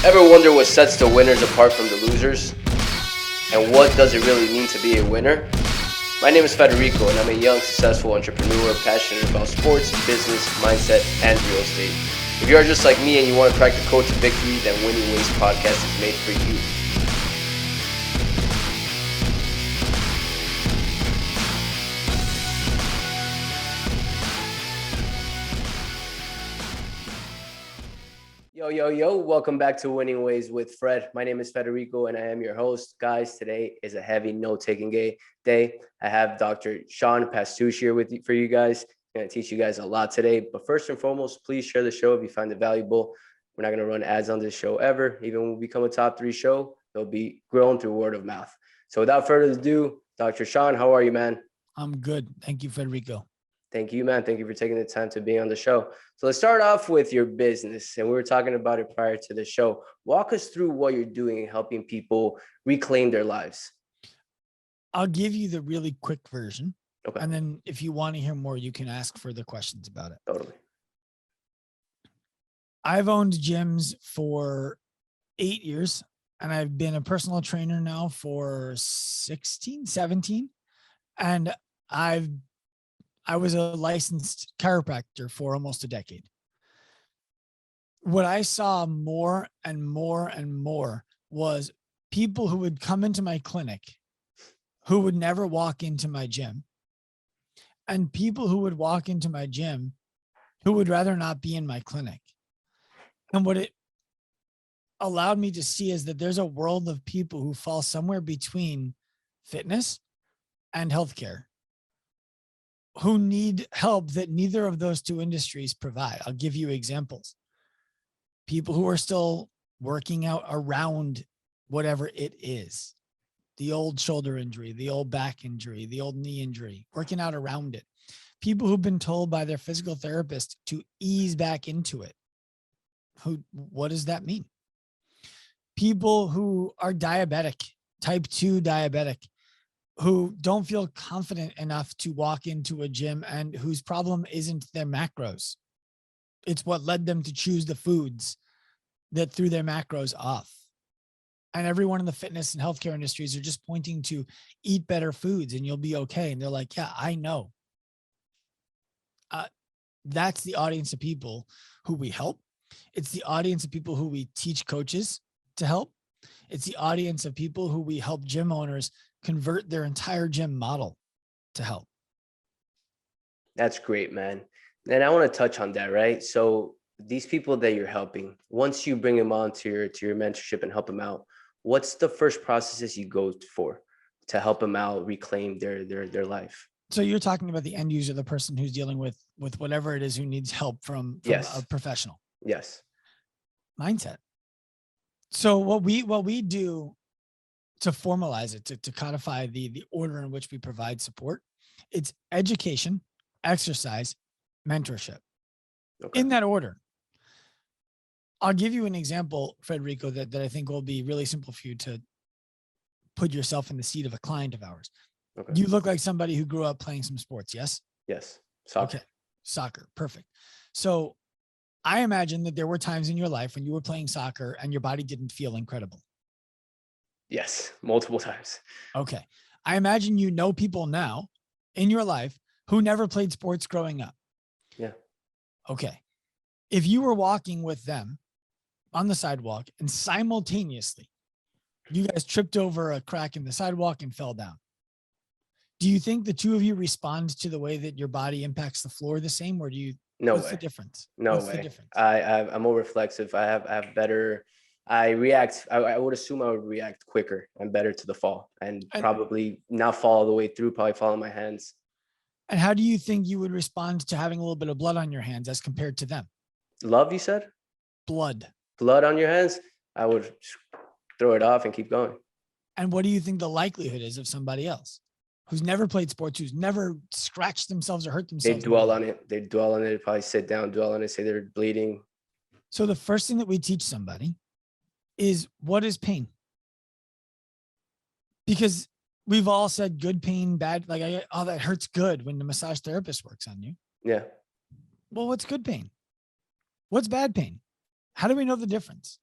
Ever wonder what sets the winners apart from the losers? And what does it really mean to be a winner? My name is Federico, and I'm a young, successful entrepreneur passionate about sports, business, mindset, and real estate. If you are just like me and you want to crack the code to victory, then Winning Ways podcast is made for you. Yo, welcome back to Winning Ways with Fred. My name is Federico and I am your host. Guys, today is a heavy note-taking day. I have Dr. Sean Pastuch here for you guys. I'm going to teach you guys a lot today. But first and foremost, please share the show if you find it valuable. We're not going to run ads on this show ever. Even when we become a top 3 show, they'll be grown through word of mouth. So without further ado, Dr. Sean, how are you, man? I'm good. Thank you, Federico. Thank you, man. Thank you for taking the time to be on the show. So let's start off with your business. And we were talking about it prior to the show. Walk us through what you're doing in helping people reclaim their lives. I'll give you the really quick version. Okay. And then if you want to hear more, you can ask further questions about it. Totally. I've owned gyms for 8 years, and I've been a personal trainer now for 17. And I was a licensed chiropractor for almost a decade. What I saw more and more was people who would come into my clinic who would never walk into my gym, and people who would walk into my gym who would rather not be in my clinic. And what it allowed me to see is that there's a world of people who fall somewhere between fitness and healthcare, who need help that neither of those two industries provide. I'll give you examples. People who are still working out around whatever it is, the old shoulder injury, the old back injury, the old knee injury, working out around it. People who've been told by their physical therapist to ease back into it. What does that mean? People who are diabetic, type 2 diabetic, who don't feel confident enough to walk into a gym and whose problem isn't their macros. It's what led them to choose the foods that threw their macros off. And everyone in the fitness and healthcare industries are just pointing to eat better foods and you'll be okay. And they're like, yeah, I know. That's the audience of people who we help. It's the audience of people who we teach coaches to help. It's the audience of people who we help gym owners convert their entire gym model to help. That's great, man. And I want to touch on that, right? So these people that you're helping, once you bring them on to your mentorship and help them out, what's the first processes you go for to help them out reclaim their life? So you're talking about the end user, the person who's dealing with whatever it is, who needs help from Yes. a professional. Yes. Mindset. So what we do to formalize it, to codify the order in which we provide support, it's education, exercise, mentorship. Okay. In that order. I'll give you an example, Federico, that I think will be really simple for you to put yourself in the seat of a client of ours. Okay. You look like somebody who grew up playing some sports, yes? Yes. Soccer. Okay. Soccer. Perfect. So I imagine that there were times in your life when you were playing soccer and your body didn't feel incredible. Yes, multiple times. Okay. I imagine you know people now in your life who never played sports growing up. Yeah. Okay. If you were walking with them on the sidewalk and simultaneously you guys tripped over a crack in the sidewalk and fell down, do you think the two of you respond to the way that your body impacts the floor the same, or do you? No what's way. The difference? No what's way. The difference? I'm more reflexive. I have better. I react. I would assume I would react quicker and better to the fall, and probably not fall all the way through. Probably fall on my hands. And how do you think you would respond to having a little bit of blood on your hands as compared to them? Love, you said? Blood on your hands? I would throw it off and keep going. And what do you think the likelihood is of somebody else who's never played sports, who's never scratched themselves or hurt themselves? They dwell on it. They probably sit down, dwell on it, say they're bleeding. So the first thing that we teach somebody is, what is pain? Because we've all said good pain, bad, like, oh, that hurts good when the massage therapist works on you. Yeah. Well, what's good pain? What's bad pain? How do we know the difference?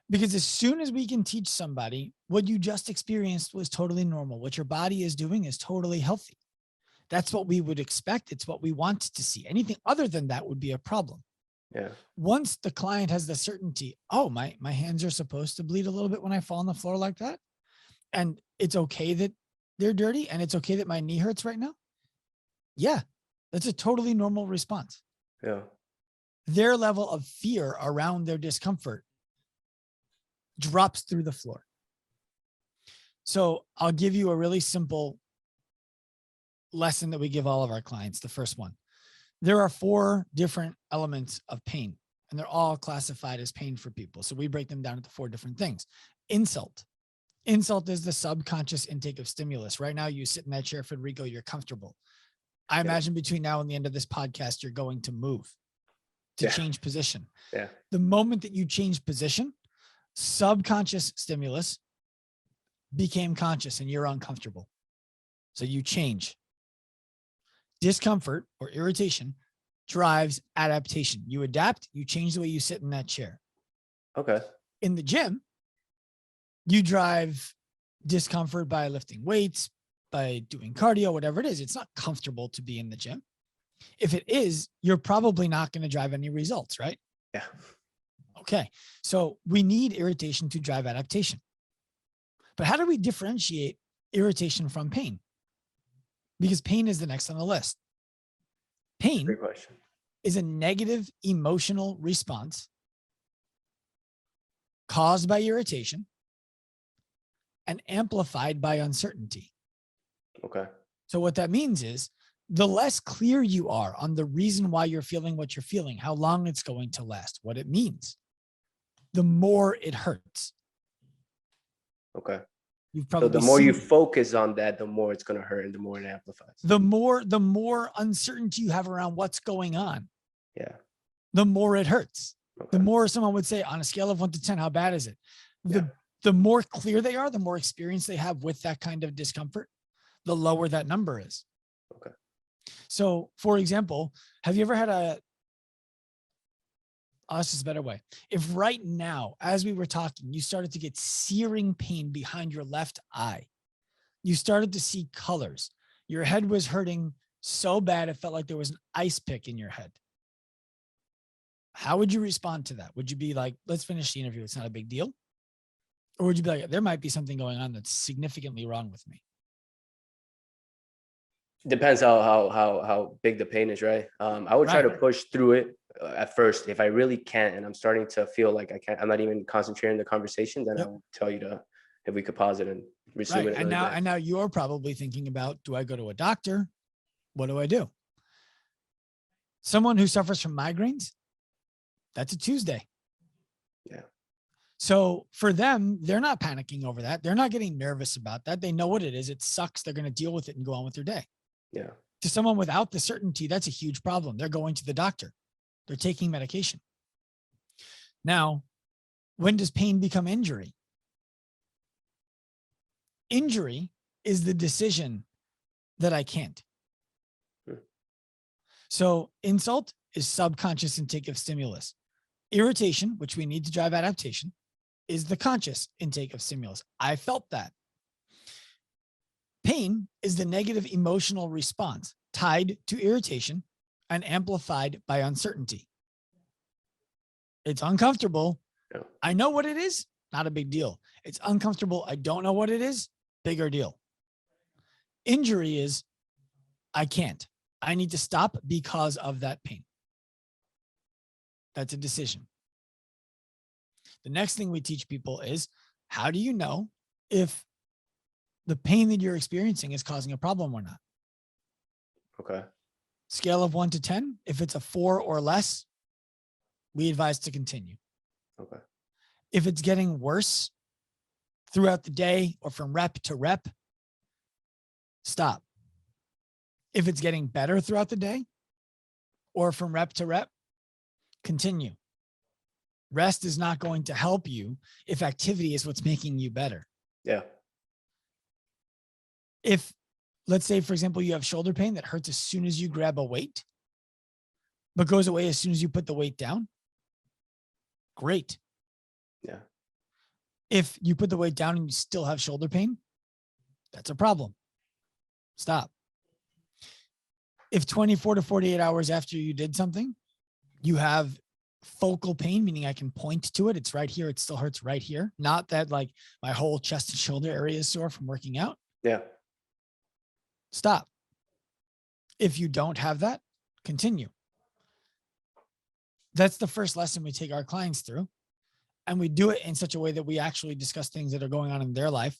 Because as soon as we can teach somebody what you just experienced was totally normal, what your body is doing is totally healthy. That's what we would expect. It's what we want to see. Anything other than that would be a problem. Yeah. Once the client has the certainty, oh, my hands are supposed to bleed a little bit when I fall on the floor like that. And it's okay that they're dirty and it's okay that my knee hurts right now. Yeah, that's a totally normal response. Yeah. Their level of fear around their discomfort drops through the floor. So I'll give you a really simple lesson that we give all of our clients. The first one, there are 4 different elements of pain, and they're all classified as pain for people. So we break them down into 4 different things. Insult. Insult is the subconscious intake of stimulus. Right now, you sit in that chair, Federico, you're comfortable. I imagine between now and the end of this podcast, you're going to move, to change position. Yeah. The moment that you change position, subconscious stimulus became conscious and you're uncomfortable. So you change. Discomfort or irritation drives adaptation. You adapt, you change the way you sit in that chair. Okay. In the gym, you drive discomfort by lifting weights, by doing cardio, whatever it is. It's not comfortable to be in the gym. If it is, you're probably not going to drive any results, right? Yeah. Okay. So we need irritation to drive adaptation. But how do we differentiate irritation from pain? Because pain is the next on the list. Pain Great question. is a negative emotional response caused by irritation and amplified by uncertainty. Okay. So what that means is the less clear you are on the reason why you're feeling what you're feeling, how long it's going to last, what it means, the more it hurts. Okay. You've probably So the more you focus on that, the more it's going to hurt and the more it amplifies. The more uncertainty you have around what's going on, Yeah. the more it hurts. Okay. The more someone would say on a scale of 1 to 10, how bad is it? The more clear they are, the more experience they have with that kind of discomfort, the lower that number is. Okay. So for example, have you ever had that's just a better way. If right now, as we were talking, you started to get searing pain behind your left eye, you started to see colors, your head was hurting so bad, it felt like there was an ice pick in your head. How would you respond to that? Would you be like, let's finish the interview, it's not a big deal? Or would you be like, there might be something going on that's significantly wrong with me? Depends how big the pain is, right? I would try to push through it at first. If I really can't, and I'm starting to feel like I can't, I'm not even concentrating on the conversation, then I will tell you if we could pause it and resume it. And now you're probably thinking about, do I go to a doctor? What do I do? Someone who suffers from migraines, that's a Tuesday. Yeah. So for them, they're not panicking over that. They're not getting nervous about that. They know what it is. It sucks. They're going to deal with it and go on with their day. Yeah. To someone without the certainty, that's a huge problem. They're going to the doctor. They're taking medication. Now, when does pain become injury? Injury is the decision that I can't. So insult is subconscious intake of stimulus. Irritation, which we need to drive adaptation, is the conscious intake of stimulus. I felt that. Pain is the negative emotional response tied to irritation and amplified by uncertainty. It's uncomfortable. Yeah. I know what it is, not a big deal. It's uncomfortable. I don't know what it is, bigger deal. Injury is, I can't. I need to stop because of that pain. That's a decision. The next thing we teach people is, how do you know if the pain that you're experiencing is causing a problem or not? Okay. Scale of 1 to 10. If it's a 4 or less, we advise to continue. Okay. If it's getting worse throughout the day or from rep to rep, stop. If it's getting better throughout the day or from rep to rep, continue. Rest is not going to help you if activity is what's making you better. Yeah. If, let's say, for example, you have shoulder pain that hurts as soon as you grab a weight, but goes away as soon as you put the weight down, great. Yeah. If you put the weight down and you still have shoulder pain, that's a problem. Stop. If 24 to 48 hours after you did something, you have focal pain, meaning I can point to it. It's right here. It still hurts right here. Not that like my whole chest and shoulder area is sore from working out. Yeah. Stop. If you don't have that, continue. That's the first lesson we take our clients through. And we do it in such a way that we actually discuss things that are going on in their life.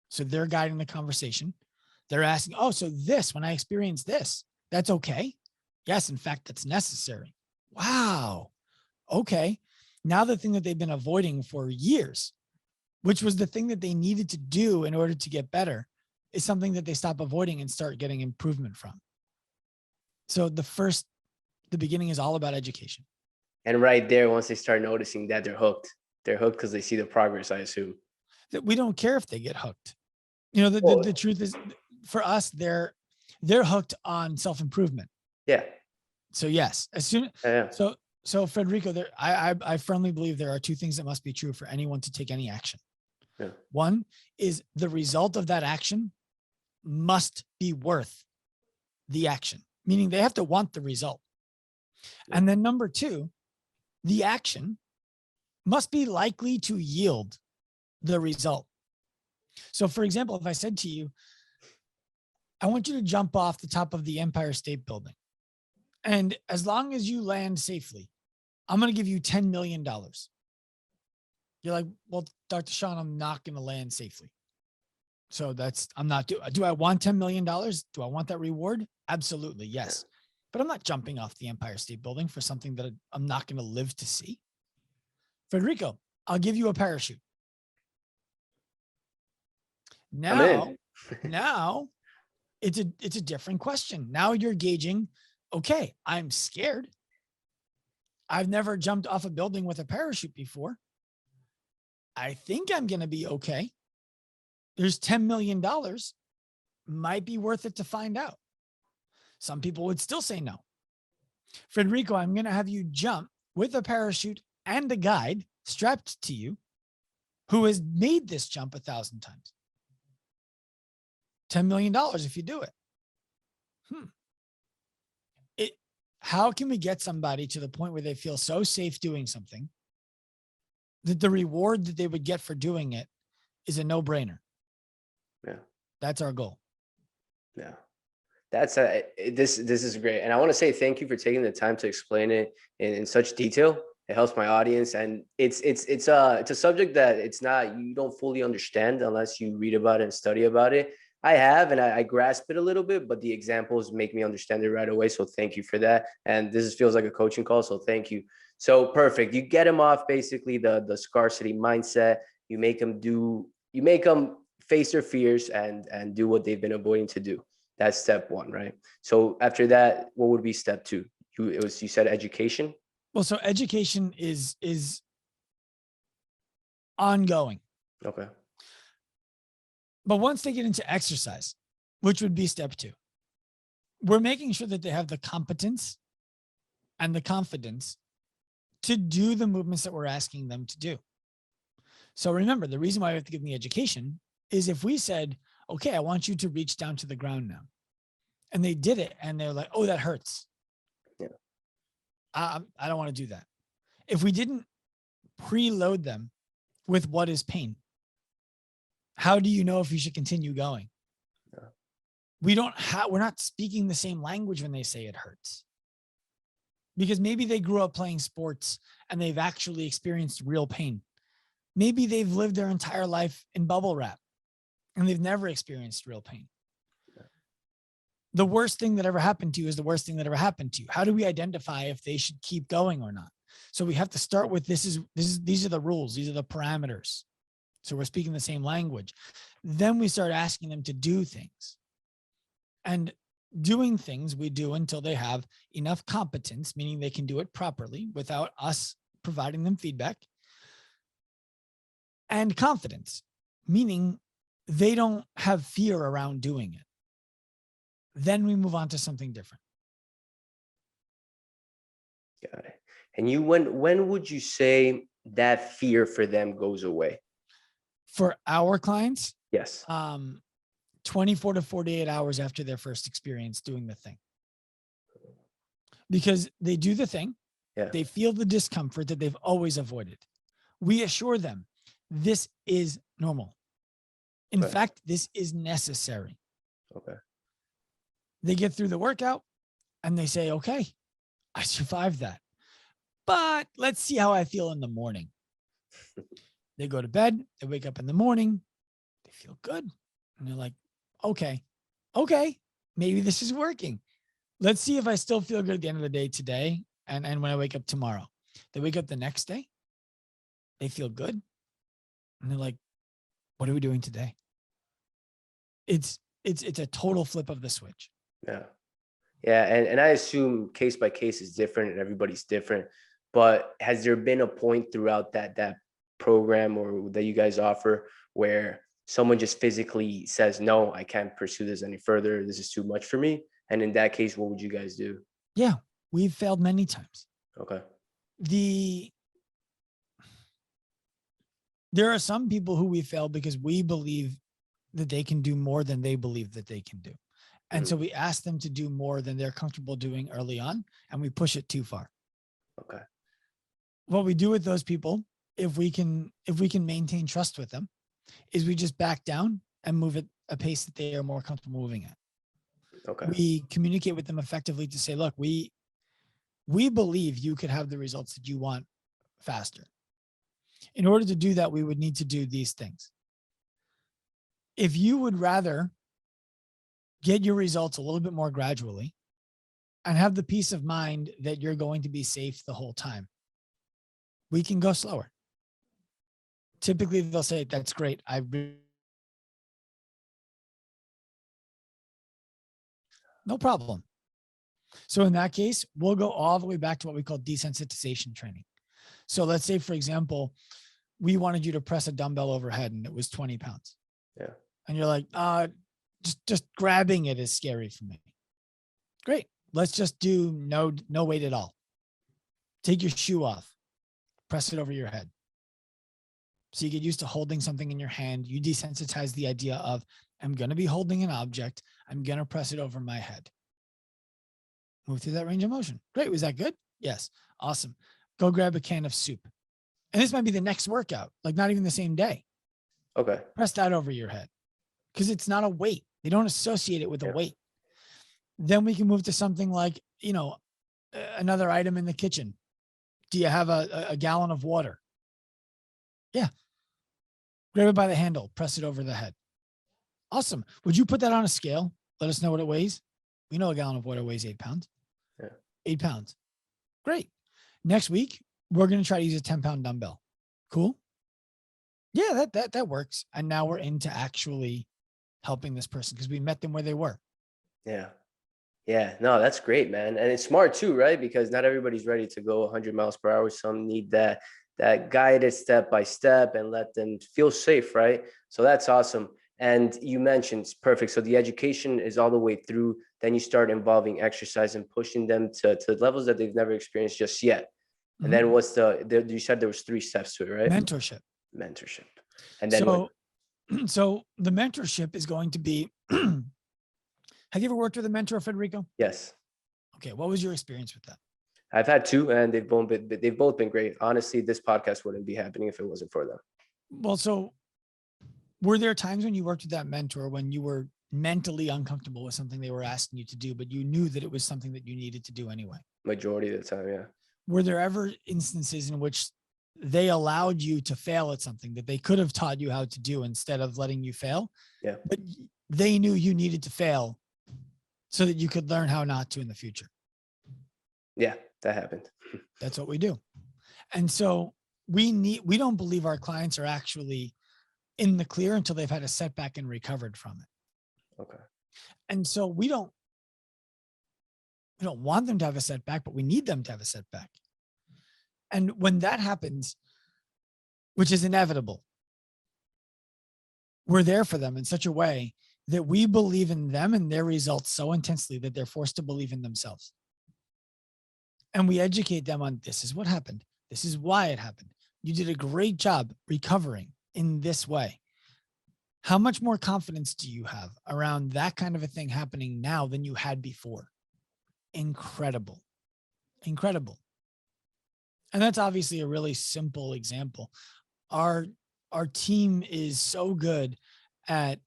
So they're guiding the conversation. They're asking, oh, so this, when I experience this, that's okay. Yes, in fact, that's necessary. Wow. Okay. Now the thing that they've been avoiding for years, which was the thing that they needed to do in order to get better, is something that they stop avoiding and start getting improvement from. So the beginning is all about education. And right there, once they start noticing that, they're hooked. They're hooked because they see the progress, I assume. That we don't care if they get hooked. You know, the truth is, for us, they're hooked on self-improvement. Yeah. So yes, as soon so Federico, I firmly believe there are two things that must be true for anyone to take any action. Yeah. One is the result of that action must be worth the action, meaning they have to want the result. Yeah. And then number two, the action must be likely to yield the result. So for example, if I said to you, I want you to jump off the top of the Empire State Building, and as long as you land safely, I'm going to give you $10 million. You're like, well, Dr. Sean, I'm not going to land safely. So do I want $10 million? Do I want that reward? Absolutely. Yes. But I'm not jumping off the Empire State Building for something that I'm not going to live to see. Federico, I'll give you a parachute. Now it's a different question. Now you're gauging, okay, I'm scared. I've never jumped off a building with a parachute before. I think I'm going to be okay. There's $10 million. Might be worth it to find out. Some people would still say no. Federico, I'm going to have you jump with a parachute and a guide strapped to you who has made this jump 1,000 times. $10 million if you do it. How can we get somebody to the point where they feel so safe doing something that the reward that they would get for doing it is a no-brainer? Yeah. That's our goal. Yeah. This is great. And I want to say thank you for taking the time to explain it in such detail. It helps my audience. And it's a subject that you don't fully understand unless you read about it and study about it. I have, and I grasp it a little bit, but the examples make me understand it right away. So thank you for that. And this feels like a coaching call. So thank you. So perfect. You get them off basically the scarcity mindset. You make them face their fears and do what they've been avoiding to do. That's step one, right? So after that, what would be step two? You said education. Well, so education is ongoing. Okay. But once they get into exercise, which would be step two, we're making sure that they have the competence and the confidence to do the movements that we're asking them to do. So remember, the reason why we have to give them the education is if we said, okay, I want you to reach down to the ground now. And they did it and they're like, oh, that hurts. Yeah. I don't want to do that. If we didn't preload them with what is pain, how do you know if you should continue going? Yeah. We're not speaking the same language when they say it hurts. Because maybe they grew up playing sports and they've actually experienced real pain. Maybe they've lived their entire life in bubble wrap and they've never experienced real pain. Yeah. The worst thing that ever happened to you is the worst thing that ever happened to you. How do we identify if they should keep going or not? So we have to start with these are the rules. These are the parameters. So we're speaking the same language. Then we start asking them to do things. And doing things we do until they have enough competence, meaning they can do it properly without us providing them feedback. And confidence, meaning they don't have fear around doing it. Then we move on to something different. Got it. And when would you say that fear for them goes away? For our clients, Yes. 24 to 48 hours after their first experience doing the thing. Because they do the thing, Yeah. they feel the discomfort that they've always avoided. We assure them this is normal. In Okay. fact, this is necessary. Okay. They get through the workout and they say, okay, I survived that. But let's see how I feel in the morning. They go to bed, they wake up in the morning, they feel good. And they're like, okay, maybe this is working. Let's see if I still feel good at the end of the day today and when I wake up tomorrow. They wake up the next day, they feel good. And they're like, what are we doing today? It's a total flip of the switch. Yeah. Yeah. And I assume case by case is different and everybody's different. But has there been a point throughout that program or that you guys offer where someone just physically says, no, I can't pursue this any further. This is too much for me. And in that case, what would you guys do? Yeah, we've failed many times. Okay. There are some people who we fail because we believe that they can do more than they believe that they can do. And so we ask them to do more than they're comfortable doing early on, and we push it too far. Okay. What we do with those people, if we can maintain trust with them, is we just back down and move at a pace that they are more comfortable moving at. Okay. We communicate with them effectively to say, look, we believe you could have the results that you want faster. In order to do that, we would need to do these things. If you would rather get your results a little bit more gradually and have the peace of mind that you're going to be safe the whole time, we can go slower. Typically, they'll say, that's great. No problem. So in that case, we'll go all the way back to what we call desensitization training. So let's say, for example, we wanted you to press a dumbbell overhead and it was 20 pounds. Yeah. And you're like, just grabbing it is scary for me. Great. Let's just do no weight at all. Take your shoe off, press it over your head. So you get used to holding something in your hand. You desensitize the idea of, I'm going to be holding an object. I'm going to press it over my head. Move through that range of motion. Great. Was that good? Yes. Awesome. Go grab a can of soup. And this might be the next workout, like not even the same day. Okay. Press that over your head because it's not a weight. They don't associate it with a weight. Then we can move to something like, another item in the kitchen. Do you have a gallon of water? Yeah. Grab it by the handle, press it over the head. Awesome. Would you put that on a scale? Let us know what it weighs. We know a gallon of water weighs 8 pounds. Yeah. 8 pounds. Great. Next week, we're going to try to use a 10-pound dumbbell. Cool. Yeah, that works. And now we're into actually helping this person because we met them where they were. Yeah. Yeah. No, that's great, man. And it's smart too, right? Because not everybody's ready to go 100 miles per hour. Some need that guided step by step and let them feel safe, right? So that's awesome. And you mentioned it's perfect. So the education is all the way through. Then you start involving exercise and pushing them to levels that they've never experienced just yet. And then what's you said there was 3 steps to it, right? Mentorship. And then so the mentorship is going to be, have you ever worked with a mentor, Federico? Yes. Okay. What was your experience with that? I've had 2 and they've both been great. Honestly, this podcast wouldn't be happening if it wasn't for them. Well, so were there times when you worked with that mentor when you were mentally uncomfortable with something they were asking you to do, but you knew that it was something that you needed to do anyway? Majority of the time, yeah. Were there ever instances in which they allowed you to fail at something that they could have taught you how to do instead of letting you fail? Yeah. But they knew you needed to fail so that you could learn how not to in the future. Yeah, that happened. That's what we do. And so we don't believe our clients are actually in the clear until they've had a setback and recovered from it. Okay. And so we don't want them to have a setback, but we need them to have a setback. And when that happens, which is inevitable, we're there for them in such a way that we believe in them and their results so intensely that they're forced to believe in themselves. And we educate them on, this is what happened. This is why it happened. You did a great job recovering in this way. How much more confidence do you have around that kind of a thing happening now than you had before? Incredible. Incredible. And that's obviously a really simple example. Our team is so good at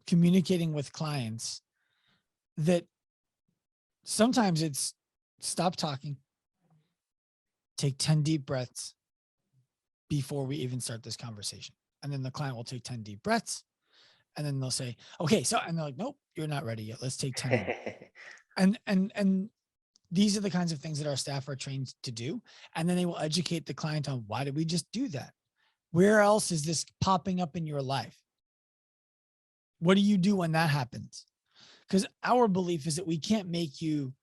communicating with clients that sometimes it's stop talking, take 10 deep breaths before we even start this conversation. And then the client will take 10 deep breaths. And then they'll say, okay, so, and they're like, nope, you're not ready yet. Let's take 10 more. And these are the kinds of things that our staff are trained to do. And then they will educate the client on, why did we just do that? Where else is this popping up in your life? What do you do when that happens? Because our belief is that we can't make you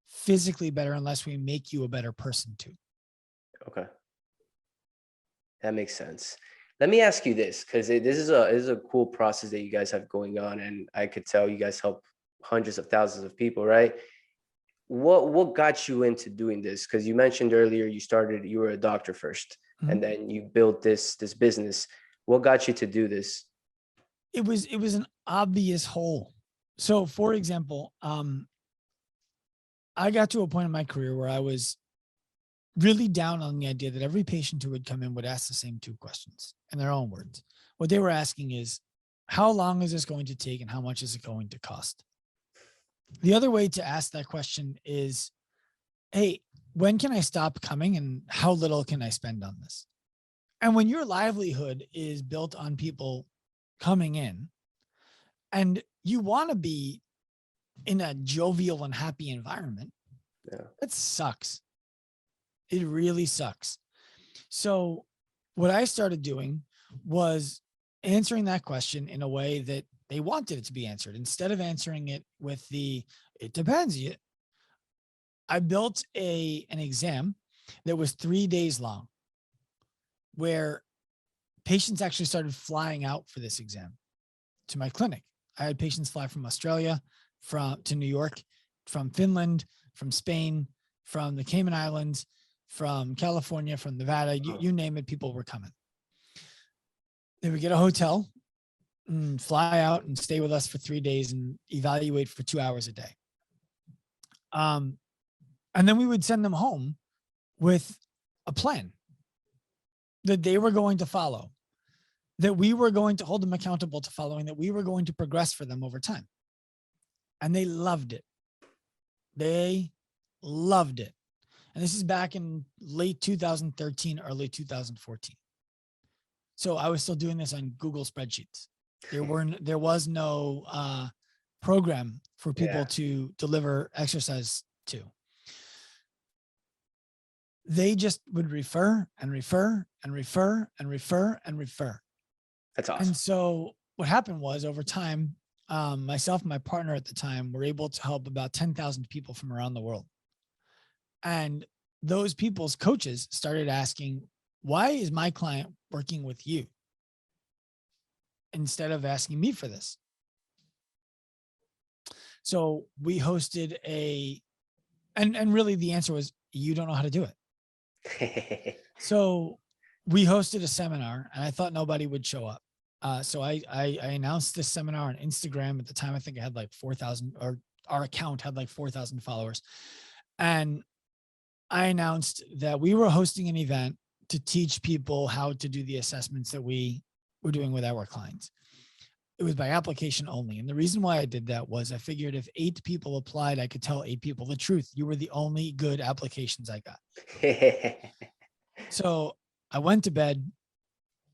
physically better unless we make you a better person too. Okay. That makes sense. Let me ask you this, because this is a cool process that you guys have going on, and I could tell you guys help hundreds of thousands of people, right? What got you into doing this? Because you mentioned earlier you were a doctor first, and then you built this business. What got you to do this? It was an obvious hole. So, for example, I got to a point in my career where I was really down on the idea that every patient who would come in would ask the same two questions in their own words. What they were asking is, how long is this going to take and how much is it going to cost? The other way to ask that question is, hey, when can I stop coming and how little can I spend on this? And when your livelihood is built on people coming in and you want to be in a jovial and happy environment, it sucks. It really sucks. So what I started doing was answering that question in a way that they wanted it to be answered. Instead of answering it with it depends. I built an exam that was 3 days long, where patients actually started flying out for this exam to my clinic. I had patients fly from Australia, to New York, from Finland, from Spain, from the Cayman Islands, from California, from Nevada, you name it, people were coming. They would get a hotel and fly out and stay with us for 3 days and evaluate for 2 hours a day. And then we would send them home with a plan that they were going to follow, that we were going to hold them accountable to following, that we were going to progress for them over time. And they loved it. They loved it. And this is back in late 2013, early 2014. So I was still doing this on Google spreadsheets. There was no program for people to deliver exercise to. They just would refer and refer and refer and refer and refer. That's awesome. And so what happened was, over time, myself and my partner at the time were able to help about 10,000 people from around the world. And those people's coaches started asking, why is my client working with you instead of asking me for this? So we hosted and really the answer was, you don't know how to do it. So we hosted a seminar and I thought nobody would show up. So I announced this seminar on Instagram. At the time, I think I had like 4,000, or our account had like 4,000 followers. And I announced that we were hosting an event to teach people how to do the assessments that we were doing with our clients. It was by application only. And the reason why I did that was I figured if 8 people applied, I could tell 8 people the truth. You were the only good applications I got. So I went to bed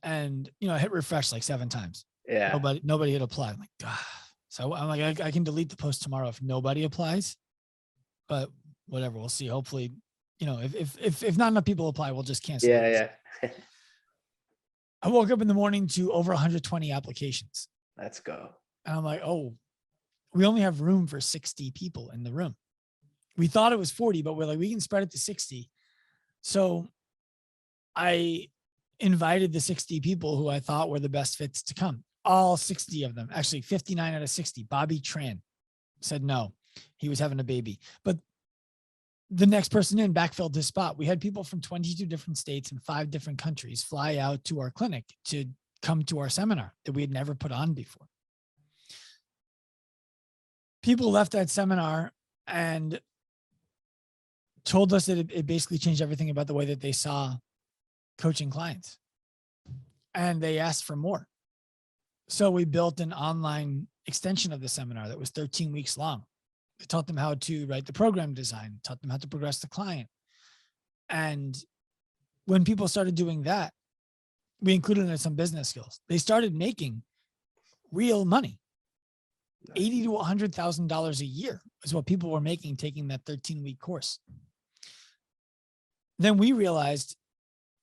and, I hit refresh like 7 times. Yeah. Nobody had applied. I'm like, ah. So I'm like, I can delete the post tomorrow if nobody applies, but whatever, we'll see. Hopefully, if not enough people apply, we'll just cancel it. Yeah. I woke up in the morning to over 120 applications. Let's go. And I'm like, oh, we only have room for 60 people in the room. We thought it was 40, but we're like, we can spread it to 60. So I invited the 60 people who I thought were the best fits to come. All 60 of them, actually 59 out of 60. Bobby Tran said no. He was having a baby. But the next person in backfilled his spot. We had people from 22 different states and 5 different countries fly out to our clinic to come to our seminar that we had never put on before. People left that seminar and told us that it basically changed everything about the way that they saw coaching clients. And they asked for more. So we built an online extension of the seminar that was 13 weeks long. We taught them how to write the program design, taught them how to progress the client. And when people started doing that, we included in some business skills. They started making real money. $80,000 to $100,000 a year is what people were making taking that 13-week course. Then we realized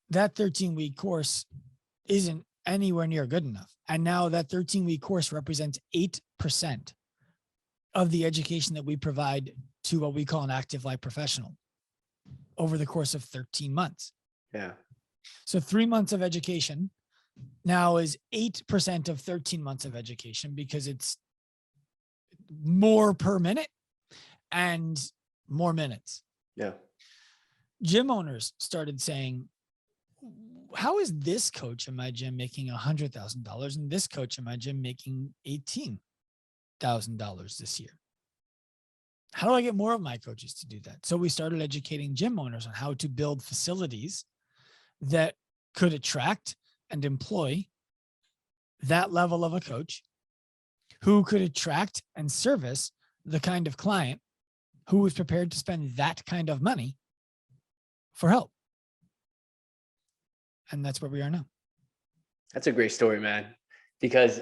that 13-week course isn't anywhere near good enough. And now that 13-week course represents 8% of the education that we provide to what we call an active life professional over the course of 13 months. Yeah. So 3 months of education now is 8% of 13 months of education, because it's more per minute and more minutes. Yeah. Gym owners started saying, how is this coach in my gym making $100,000 and this coach in my gym making $18,000 this year? How do I get more of my coaches to do that? So we started educating gym owners on how to build facilities that could attract and employ that level of a coach, who could attract and service the kind of client who was prepared to spend that kind of money for help. And that's where we are now. That's a great story, man, because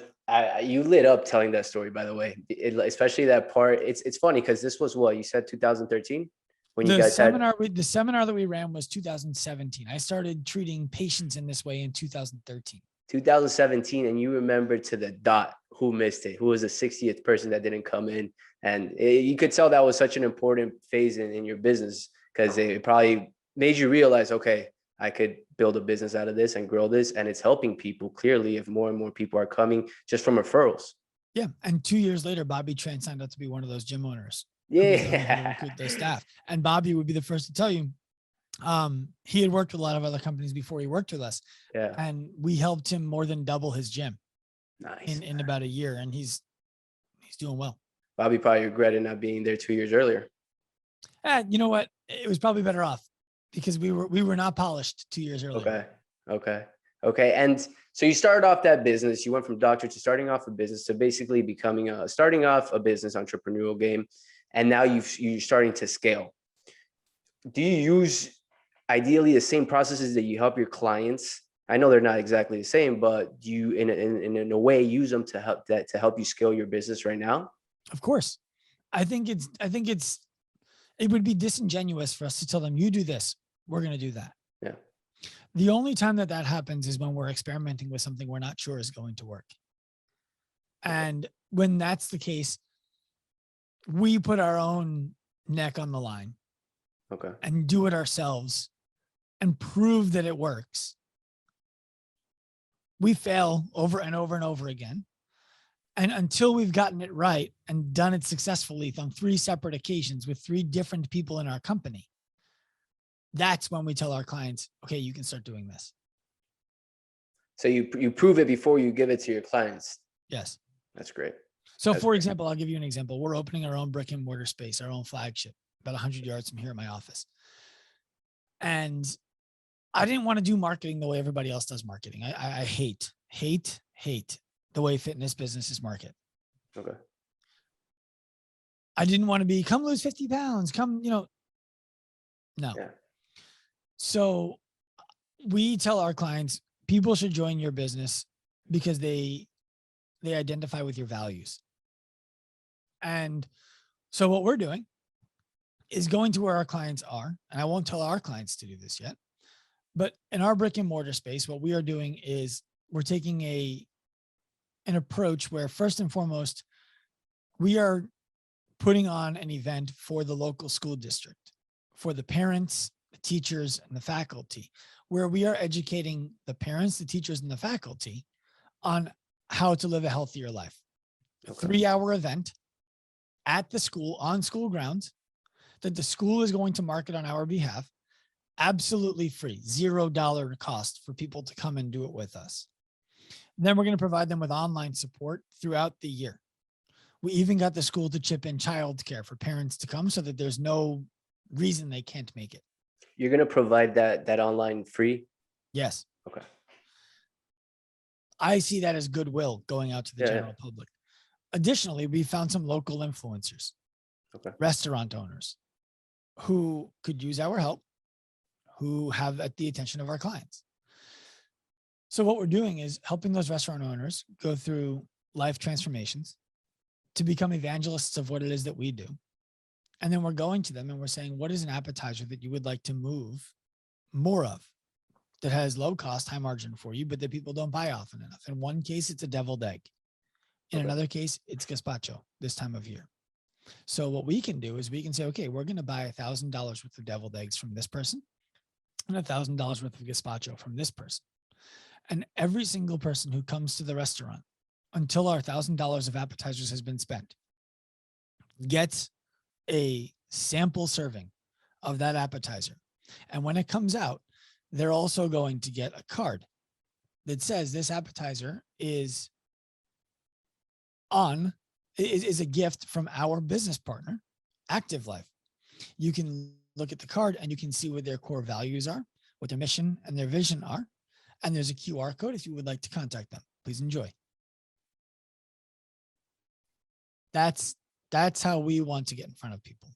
you lit up telling that story, by the way, especially that part. It's funny because this was what you said, 2013, when you guys the seminar that we ran was 2017. I started treating patients in this way in 2013. 2017, and you remember to the dot who missed it, who was the 60th person that didn't come in. And you could tell that was such an important phase in your business, because it probably made you realize, okay, I could build a business out of this and grow this. And it's helping people clearly if more and more people are coming just from referrals. Yeah. And 2 years later, Bobby Tran signed up to be one of those gym owners. Yeah. Recruit those staff. And Bobby would be the first to tell you, he had worked with a lot of other companies before he worked with us. Yeah. And we helped him more than double his gym. Nice. In about a year. And he's doing well. Bobby probably regretted not being there 2 years earlier. You know what? It was probably better off, because we were not polished 2 years earlier. Okay. And so you started off that business. You went from doctor to starting off a business to basically starting off a business entrepreneurial game. And now you're starting to scale. Do you use ideally the same processes that you help your clients? I know they're not exactly the same, but do you in a way use them to help you scale your business right now? Of course. I think it would be disingenuous for us to tell them, you do this, we're going to do that. Yeah. The only time that happens is when we're experimenting with something we're not sure is going to work. And when that's the case, we put our own neck on the line. Okay. And do it ourselves and prove that it works. We fail over and over and over again. And until we've gotten it right and done it successfully on 3 separate occasions with 3 different people in our company, that's when we tell our clients, okay, you can start doing this. So you prove it before you give it to your clients. Yes. That's great. So for example, I'll give you an example. We're opening our own brick and mortar space, our own flagship, about 100 yards from here at my office. And I didn't want to do marketing the way everybody else does marketing. I hate the way fitness businesses market. Okay. I didn't want to be, come lose 50 pounds, no. Yeah. So we tell our clients, people should join your business because they identify with your values. And so what we're doing is going to where our clients are. And I won't tell our clients to do this yet, but in our brick and mortar space, what we are doing is we're taking an approach where, first and foremost, we are putting on an event for the local school district, for the parents, the teachers, and the faculty, where we are educating the parents, the teachers, and the faculty on how to live a healthier life. Okay. A 3-hour event at the school, on school grounds, that the school is going to market on our behalf, absolutely free, $0 cost for people to come and do it with us. Then we're going to provide them with online support throughout the year. We even got the school to chip in childcare for parents to come so that there's no reason they can't make it. You're going to provide that online free? Yes. Okay. I see that as goodwill going out to the general public. Additionally, we found some local influencers, restaurant owners who could use our help, who have at the attention of our clients. So what we're doing is helping those restaurant owners go through life transformations to become evangelists of what it is that we do. And then we're going to them and we're saying, what is an appetizer that you would like to move more of that has low cost, high margin for you, but that people don't buy often enough? In one case, it's a deviled egg. In another case, it's gazpacho this time of year. So what we can do is we can say, okay, we're going to buy $1,000 worth of deviled eggs from this person and $1,000 worth of gazpacho from this person. And every single person who comes to the restaurant until our $1,000 of appetizers has been spent gets a sample serving of that appetizer. And when it comes out, they're also going to get a card that says this appetizer is a gift from our business partner, Active Life. You can look at the card and you can see what their core values are, what their mission and their vision are. And there's a QR code if you would like to contact them. Please enjoy. That's how we want to get in front of people.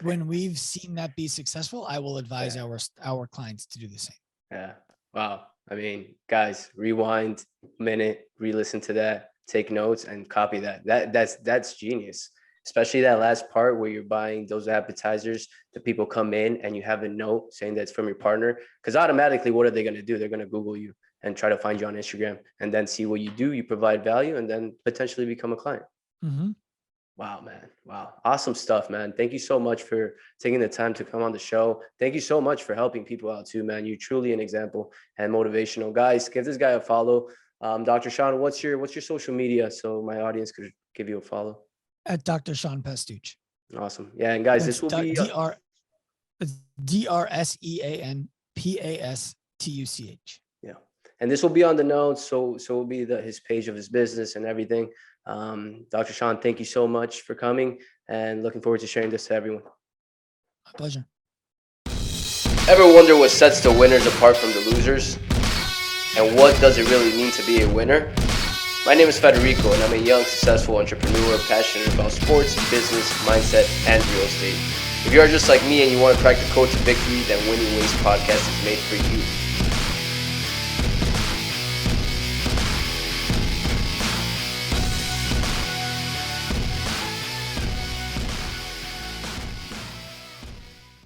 When we've seen that be successful, I will advise our clients to do the same. Yeah. Wow. I mean, guys, rewind a minute, re-listen to that, take notes and copy that. That's genius. Especially that last part where you're buying those appetizers, the people come in and you have a note saying that's from your partner. Because automatically, what are they going to do? They're going to Google you and try to find you on Instagram and then see what you do. You provide value and then potentially become a client. Mm-hmm. Wow, man. Wow. Awesome stuff, man. Thank you so much for taking the time to come on the show. Thank you so much for helping people out too, man. You're truly an example and motivational. Guys, give this guy a follow. Dr. Sean, what's your social media so my audience could give you a follow? At Dr. Sean Pastuch. Awesome. Yeah, and guys, this will be Drseanpastuch. Yeah, and this will be on the notes. So will be his page of his business and everything. Dr. Sean, thank you so much for coming and looking forward to sharing this to everyone. My pleasure. Ever wonder what sets the winners apart from the losers? And what does it really mean to be a winner? My name is Federico, and I'm a young, successful entrepreneur passionate about sports, business, mindset, and real estate. If you are just like me and you want to crack the code to victory, then Winning Ways Podcast is made for you.